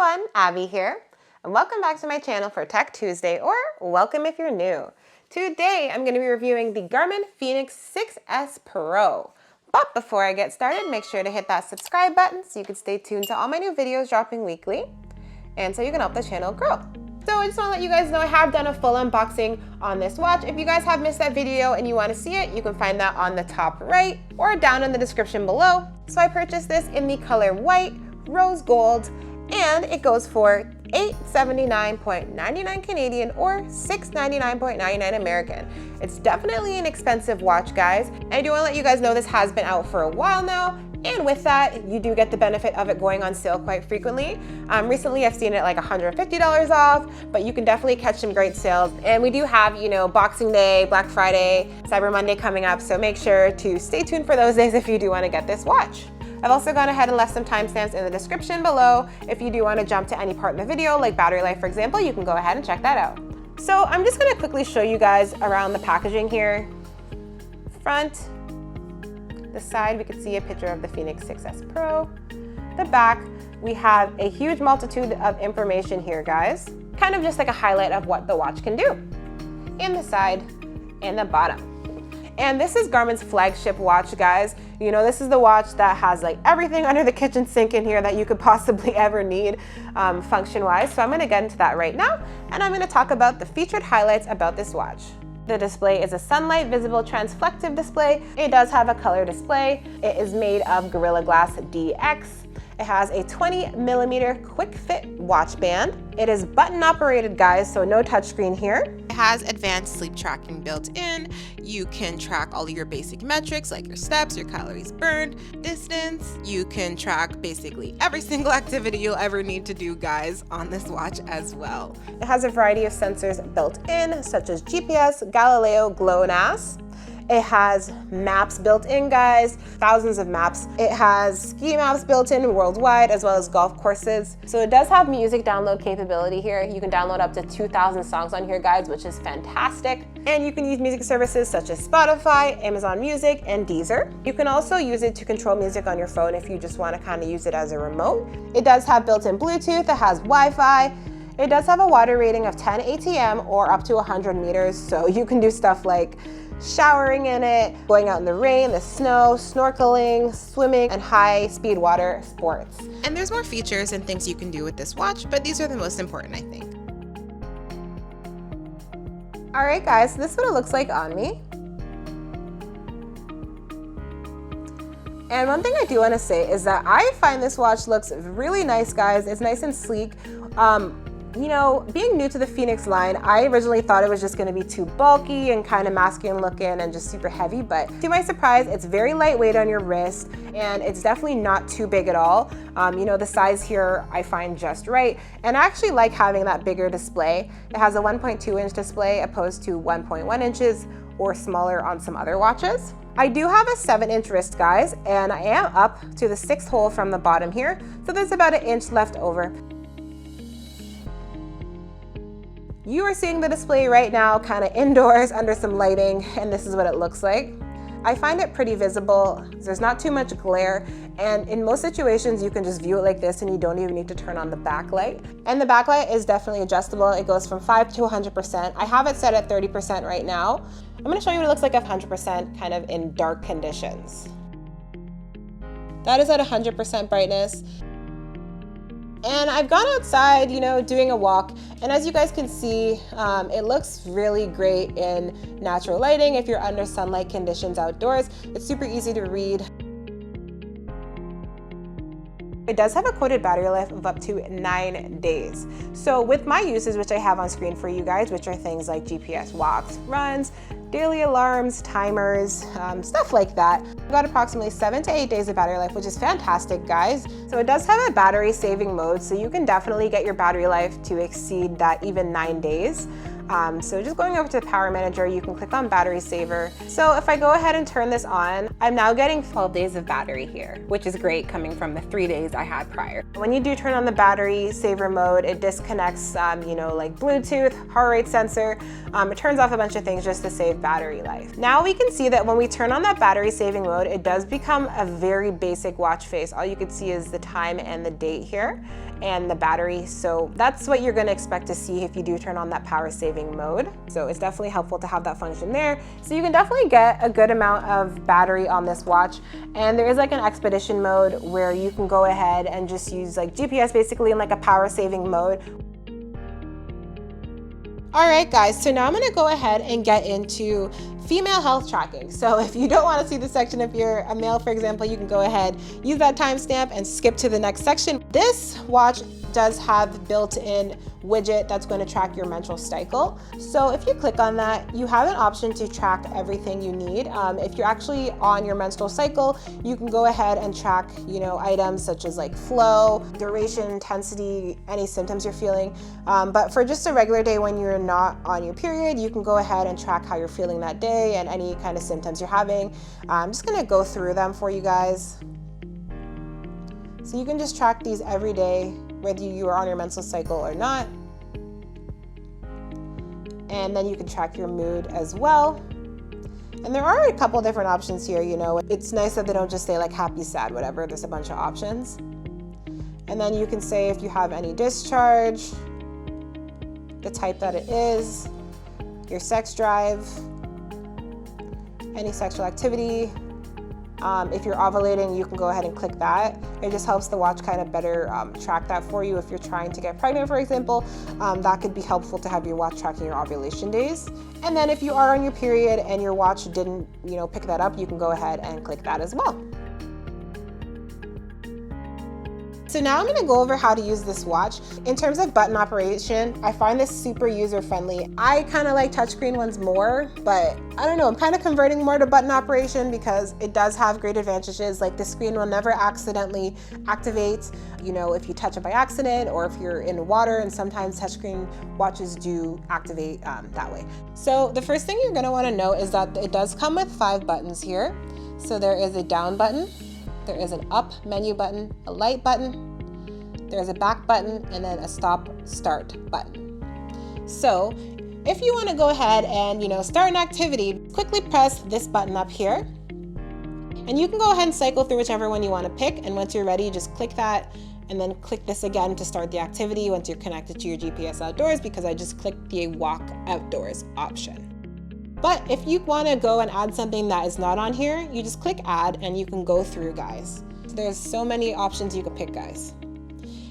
everyone, Abby here, and welcome back to my channel for Tech Tuesday, or welcome if you're new. Today, I'm going to be reviewing the Garmin Fenix 6S Pro. But before I get started, make sure to hit that subscribe button so you can stay tuned to all my new videos dropping weekly, and so you can help the channel grow. So I just want to let you guys know I have done a full unboxing on this watch. If you guys have missed that video and you want to see it, you can find that on the top right or down in the description below. So I purchased this in the color white, rose gold, and it goes for $879.99 Canadian or $699.99 American. It's definitely an expensive watch, guys. I do want to let you guys know this has been out for a while now, and with that, you do get the benefit of it going on sale quite frequently. Recently, I've seen it like $150 off, but you can definitely catch some great sales. And we do have, Boxing Day, Black Friday, Cyber Monday coming up, so make sure to stay tuned for those days if you do want to get this watch. I've also gone ahead and left some timestamps in the description below. If you do want to jump to any part in the video, like battery life, for example, you can go ahead and check that out. So I'm just going to quickly show you guys around the packaging here. Front, the side, we can see a picture of the Fenix 6S Pro. The back, we have a huge multitude of information here, guys. Kind of just like a highlight of what the watch can do. And the side and the bottom. And this is Garmin's flagship watch, guys. This is the watch that has like everything under the kitchen sink in here that you could possibly ever need function-wise. So I'm gonna get into that right now, and I'm gonna talk about the featured highlights about this watch. The display is a sunlight visible transflective display. It does have a color display. It is made of Gorilla Glass DX. It has a 20mm quick fit watch band. It is button operated, guys, so no touchscreen here. It has advanced sleep tracking built in. You can track all of your basic metrics like your steps, your calories burned, distance. You can track basically every single activity you'll ever need to do, guys, on this watch as well. It has a variety of sensors built in, such as GPS, Galileo, GLONASS. It has maps built in, guys, thousands of maps. It has ski maps built in worldwide, as well as golf courses. So it does have music download capability here. You can download up to 2,000 songs on here, guys, which is fantastic. And you can use music services such as Spotify, Amazon Music, and Deezer. You can also use it to control music on your phone if you just want to kind of use it as a remote. It does have built-in Bluetooth. It has Wi-Fi. It does have a water rating of 10 ATM or up to 100 meters. So you can do stuff like showering in it, going out in the rain, the snow, snorkeling, swimming, and high-speed water sports. And there's more features and things you can do with this watch, but these are the most important, I think. All right, guys, so this is what it looks like on me. And one thing I do want to say is that I find this watch looks really nice, guys. It's nice and sleek. Being new to the Fenix line, I originally thought it was just going to be too bulky and kind of masculine looking and just super heavy, but to my surprise, it's very lightweight on your wrist, and it's definitely not too big at all. The size here I find just right, and I actually like having that bigger display. It has a 1.2-inch display opposed to 1.1 inches or smaller on some other watches. I do have a 7-inch wrist, guys, and I am up to the 6th hole from the bottom here, so there's about an inch left over. You are seeing the display right now kind of indoors under some lighting, and this is what it looks like. I find it pretty visible. There's not too much glare, and in most situations you can just view it like this and you don't even need to turn on the backlight. And the backlight is definitely adjustable. It goes from 5 to 100%. I have it set at 30% right now. I'm going to show you what it looks like at 100% kind of in dark conditions. That is at 100% brightness. And I've gone outside, doing a walk, and as you guys can see, it looks really great in natural lighting. If you're under sunlight conditions outdoors, it's super easy to read. It does have a quoted battery life of up to 9 days. So with my uses, which I have on screen for you guys, which are things like GPS walks, runs, daily alarms, timers, stuff like that, I've got approximately 7 to 8 days of battery life, which is fantastic, guys. So it does have a battery saving mode, so you can definitely get your battery life to exceed that even 9 days. So just going over to the power manager, you can click on battery saver. So if I go ahead and turn this on, I'm now getting 12 days of battery here, which is great coming from the 3 days I had prior. When you do turn on the battery saver mode, it disconnects, like Bluetooth, heart rate sensor. It turns off a bunch of things just to save battery life. Now we can see that when we turn on that battery saving mode, it does become a very basic watch face. All you can see is the time and the date here and the battery. So that's what you're gonna expect to see if you do turn on that power saving mode. So it's definitely helpful to have that function there. So you can definitely get a good amount of battery on this watch. And there is like an expedition mode where you can go ahead and just use like GPS basically in like a power saving mode. All right guys, so now I'm gonna go ahead and get into female health tracking. So if you don't want to see the section, if you're a male, for example, you can go ahead, use that timestamp and skip to the next section. This watch does have built-in widget that's going to track your menstrual cycle. So if you click on that, you have an option to track everything you need. If you're actually on your menstrual cycle, you can go ahead and track, items such as like flow, duration, intensity, any symptoms you're feeling. But for just a regular day when you're not on your period, you can go ahead and track how you're feeling that day and any kind of symptoms you're having. I'm just going to go through them for you guys. So you can just track these every day, whether you are on your menstrual cycle or not. And then you can track your mood as well. And there are a couple different options here, It's nice that they don't just say like happy, sad, whatever. There's a bunch of options. And then you can say if you have any discharge, the type that it is, your sex drive, any sexual activity. If you're ovulating, you can go ahead and click that. It just helps the watch kind of better track that for you. If you're trying to get pregnant, for example, that could be helpful to have your watch tracking your ovulation days. And then if you are on your period and your watch didn't, pick that up, you can go ahead and click that as well. So now I'm going to go over how to use this watch. In terms of button operation, I find this super user-friendly. I kind of like touchscreen ones more, but I don't know, I'm kind of converting more to button operation because it does have great advantages. Like the screen will never accidentally activate, if you touch it by accident or if you're in water, and sometimes touchscreen watches do activate that way. So the first thing you're going to want to know is that it does come with 5 buttons here. So there is a down button. There is an up menu button, a light button, there's a back button, and then a stop start button. So if you want to go ahead and start an activity, quickly press this button up here. And you can go ahead and cycle through whichever one you want to pick. And once you're ready, just click that and then click this again to start the activity once you're connected to your GPS outdoors, because I just clicked the walk outdoors option. But if you want to go and add something that is not on here, you just click add and you can go through, guys. There's so many options you can pick, guys.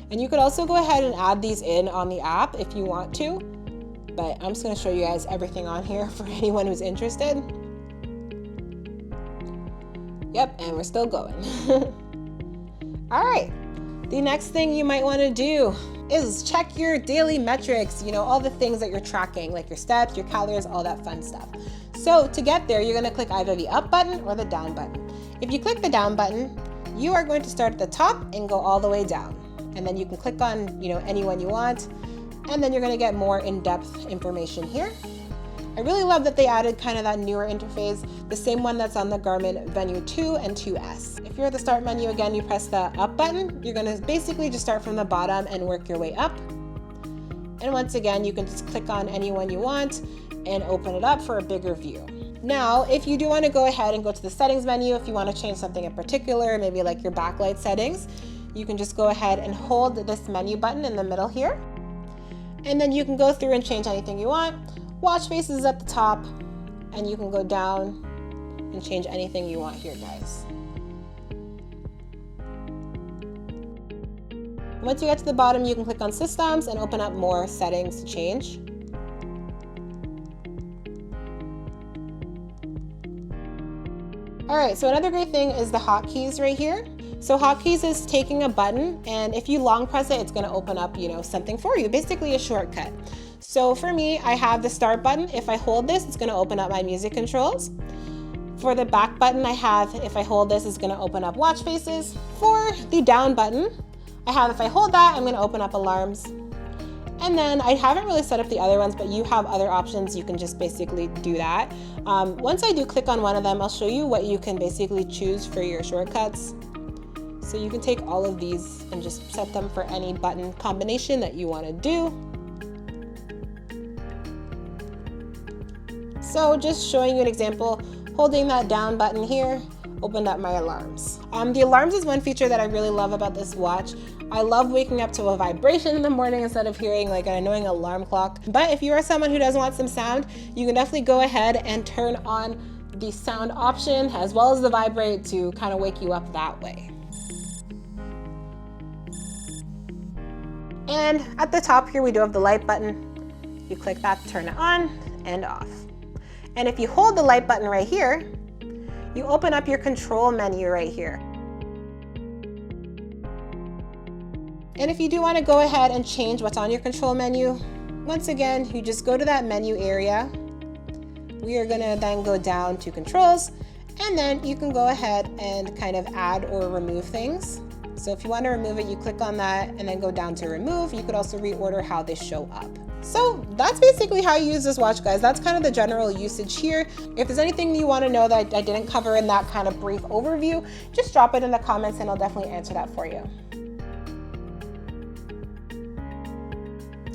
And you could also go ahead and add these in on the app if you want to, but I'm just going to show you guys everything on here for anyone who's interested. Yep, and we're still going. All right, the next thing you might want to do is check your daily metrics, all the things that you're tracking, like your steps, your calories, all that fun stuff. So to get there, you're gonna click either the up button or the down button. If you click the down button, you are going to start at the top and go all the way down. And then you can click on, any one you want, and then you're gonna get more in-depth information here. I really love that they added kind of that newer interface, the same one that's on the Garmin Venue 2 and 2S. If you're at the start menu again, you press the up button. You're gonna basically just start from the bottom and work your way up. And once again, you can just click on any one you want and open it up for a bigger view. Now, if you do wanna go ahead and go to the settings menu, if you wanna change something in particular, maybe like your backlight settings, you can just go ahead and hold this menu button in the middle here. And then you can go through and change anything you want. Watch face is at the top, and you can go down and change anything you want here, guys. Once you get to the bottom, you can click on systems and open up more settings to change. All right, so another great thing is the hotkeys right here. So hotkeys is taking a button, and if you long press it, it's gonna open up, something for you, basically a shortcut. So for me, I have the start button. If I hold this, it's gonna open up my music controls. For the back button, I have, if I hold this, it's gonna open up watch faces. For the down button, I have, if I hold that, I'm gonna open up alarms. And And then I haven't really set up the other ones, but you have other options. You can just basically do that. Once I do click on one of them, I'll show you what you can basically choose for your shortcuts. So you can take all of these and just set them for any button combination that you want to do. So just showing you an example, holding that down button here, opened up my alarms. The alarms is one feature that I really love about this watch. I love waking up to a vibration in the morning instead of hearing like an annoying alarm clock. But if you are someone who doesn't want some sound, you can definitely go ahead and turn on the sound option as well as the vibrate to kind of wake you up that way. And at the top here, we do have the light button. You click that to turn it on and off. And if you hold the light button right here, you open up your control menu right here. And if you do want to go ahead and change what's on your control menu, once again, you just go to that menu area. We are going to then go down to controls, and then you can go ahead and kind of add or remove things. So if you want to remove it, you click on that and then go down to remove. You could also reorder how they show up. So that's basically how you use this watch, guys. That's kind of the general usage here. If there's anything you want to know that I didn't cover in that kind of brief overview, just drop it in the comments and I'll definitely answer that for you.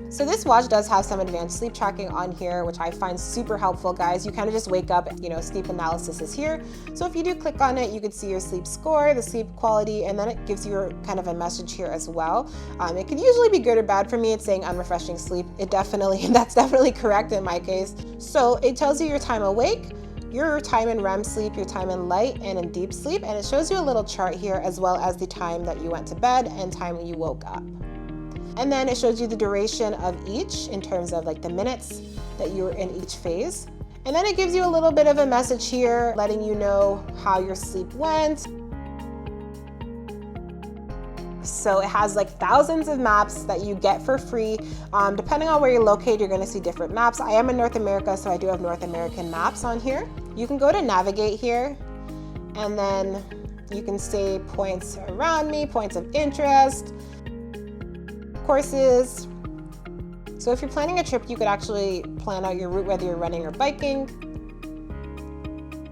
So this watch does have some advanced sleep tracking on here, which I find super helpful, guys. You kind of just wake up, sleep analysis is here. So if you do click on it, you can see your sleep score, the sleep quality, and then it gives you kind of a message here as well. It can usually be good or bad. For me, it's saying unrefreshing sleep. That's definitely correct in my case. So it tells you your time awake, your time in REM sleep, your time in light and in deep sleep, and it shows you a little chart here as well as the time that you went to bed and time when you woke up. And then it shows you the duration of each in terms of like the minutes that you were in each phase. And then it gives you a little bit of a message here letting you know how your sleep went. So it has like thousands of maps that you get for free. Depending on where you're located, you're gonna see different maps. I am in North America, so I do have North American maps on here. You can go to navigate here, and then you can say points around me, points of interest, courses. So if you're planning a trip, you could actually plan out your route, whether you're running or biking.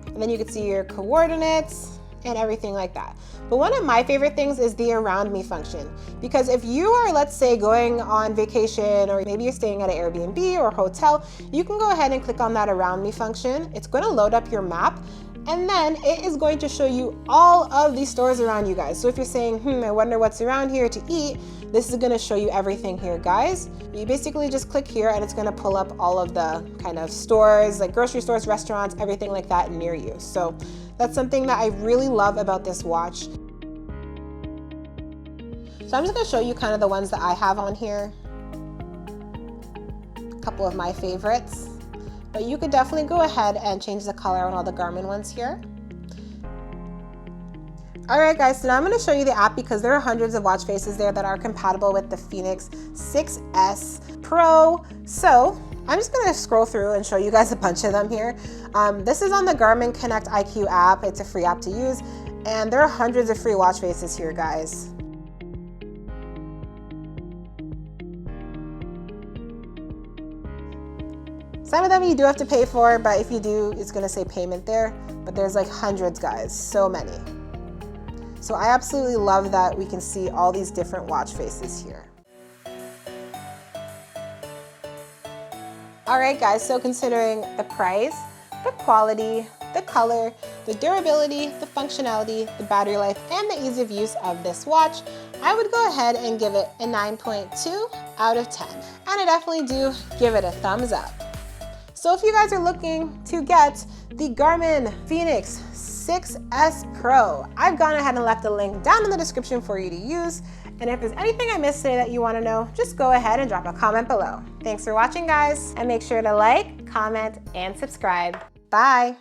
And then you could see your coordinates and everything like that. But one of my favorite things is the around me function, because if you are, let's say, going on vacation, or maybe you're staying at an Airbnb or hotel, you can go ahead and click on that around me function. It's going to load up your map, and then it is going to show you all of these stores around you, guys. So if you're saying, I wonder what's around here to eat, this is going to show you everything here, guys. You basically just click here and it's going to pull up all of the kind of stores, like grocery stores, restaurants, everything like that near you. So that's something that I really love about this watch. So I'm just going to show you kind of the ones that I have on here. A couple of my favorites. But you could definitely go ahead and change the color on all the Garmin ones here. All right, guys, so now I'm going to show you the app because there are hundreds of watch faces there that are compatible with the Fenix 6S Pro. So I'm just going to scroll through and show you guys a bunch of them here. This is on the Garmin Connect IQ app. It's a free app to use, and there are hundreds of free watch faces here, guys. Some of them you do have to pay for, but if you do, it's going to say payment there. But there's like hundreds, guys, so many. So I absolutely love that we can see all these different watch faces here. All right, guys, so considering the price, the quality, the color, the durability, the functionality, the battery life, and the ease of use of this watch, I would go ahead and give it a 9.2 out of 10. And I definitely do give it a thumbs up. So if you guys are looking to get the Garmin Fenix 6S Pro, I've gone ahead and left a link down in the description for you to use. And if there's anything I missed today that you want to know, just go ahead and drop a comment below. Thanks for watching, guys, and make sure to like, comment, and subscribe. Bye.